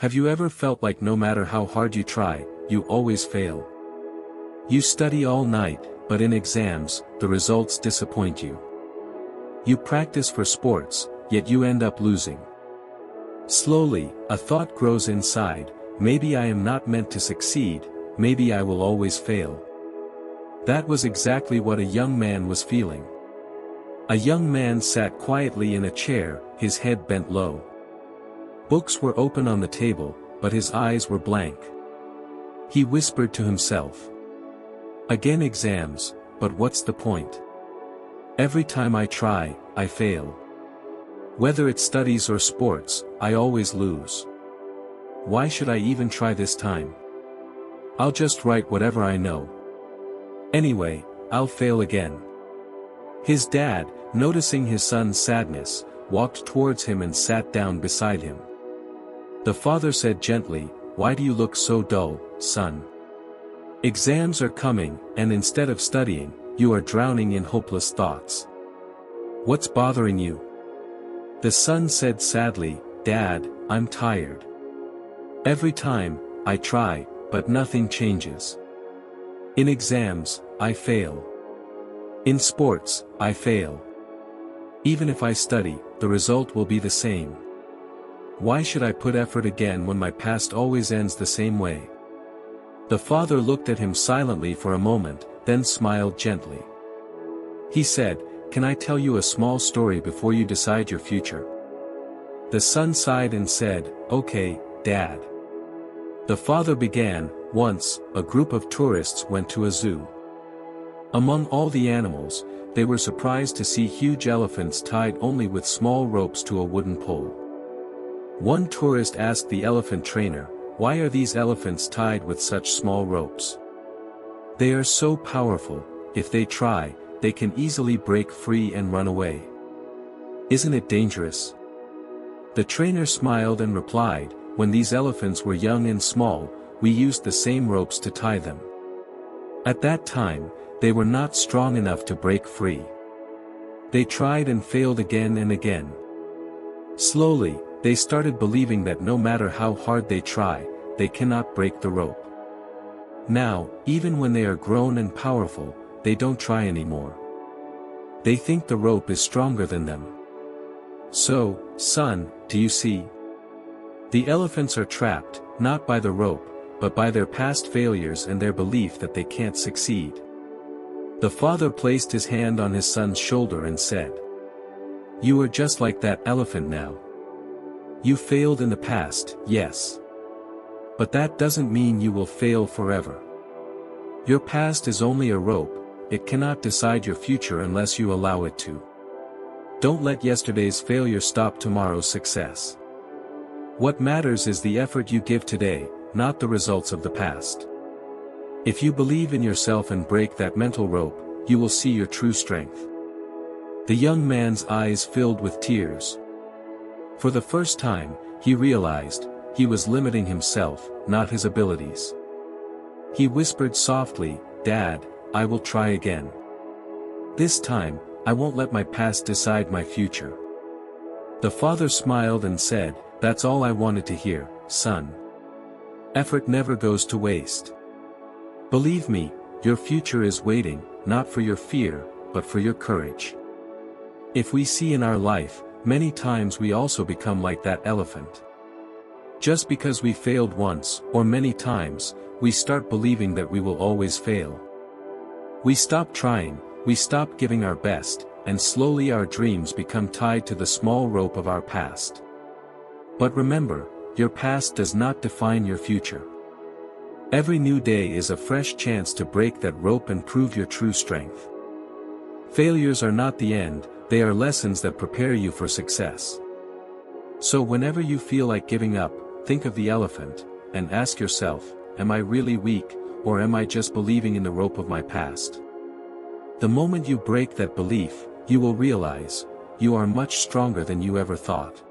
Have you ever felt like no matter how hard you try, you always fail? You study all night, but in exams, the results disappoint you. You practice for sports, yet you end up losing. Slowly, a thought grows inside, maybe I am not meant to succeed, maybe I will always fail. That was exactly what a young man was feeling. A young man sat quietly in a chair, his head bent low. Books were open on the table, but his eyes were blank. He whispered to himself. Again exams, but what's the point? Every time I try, I fail. Whether it's studies or sports, I always lose. Why should I even try this time? I'll just write whatever I know. Anyway, I'll fail again. His dad, noticing his son's sadness, walked towards him and sat down beside him. The father said gently, "Why do you look so dull, son? Exams are coming, and instead of studying, you are drowning in hopeless thoughts. What's bothering you?" The son said sadly, "Dad, I'm tired. Every time, I try, but nothing changes. In exams, I fail. In sports, I fail. Even if I study, the result will be the same. Why should I put effort again when my past always ends the same way?" The father looked at him silently for a moment, then smiled gently. He said, "Can I tell you a small story before you decide your future?" The son sighed and said, "Okay, Dad." The father began, "Once, a group of tourists went to a zoo. Among all the animals, they were surprised to see huge elephants tied only with small ropes to a wooden pole. One tourist asked the elephant trainer, 'Why are these elephants tied with such small ropes? They are so powerful, if they try, they can easily break free and run away. Isn't it dangerous?' The trainer smiled and replied, 'When these elephants were young and small, we used the same ropes to tie them. At that time, they were not strong enough to break free. They tried and failed again and again. Slowly, they started believing that no matter how hard they try, they cannot break the rope. Now, even when they are grown and powerful, they don't try anymore. They think the rope is stronger than them. So, son, do you see? The elephants are trapped, not by the rope, but by their past failures and their belief that they can't succeed." The father placed his hand on his son's shoulder and said, "You are just like that elephant now. You failed in the past, yes. But that doesn't mean you will fail forever. Your past is only a rope, it cannot decide your future unless you allow it to. Don't let yesterday's failure stop tomorrow's success. What matters is the effort you give today, not the results of the past. If you believe in yourself and break that mental rope, you will see your true strength." The young man's eyes filled with tears. For the first time, he realized, he was limiting himself, not his abilities. He whispered softly, "Dad, I will try again. This time, I won't let my past decide my future." The father smiled and said, "That's all I wanted to hear, son. Effort never goes to waste. Believe me, your future is waiting, not for your fear, but for your courage." If we see in our life, many times we also become like that elephant. Just because we failed once, or many times, we start believing that we will always fail. We stop trying, we stop giving our best, and slowly our dreams become tied to the small rope of our past. But remember, your past does not define your future. Every new day is a fresh chance to break that rope and prove your true strength. Failures are not the end, they are lessons that prepare you for success. So whenever you feel like giving up, think of the elephant, and ask yourself, am I really weak, or am I just believing in the rope of my past? The moment you break that belief, you will realize, you are much stronger than you ever thought.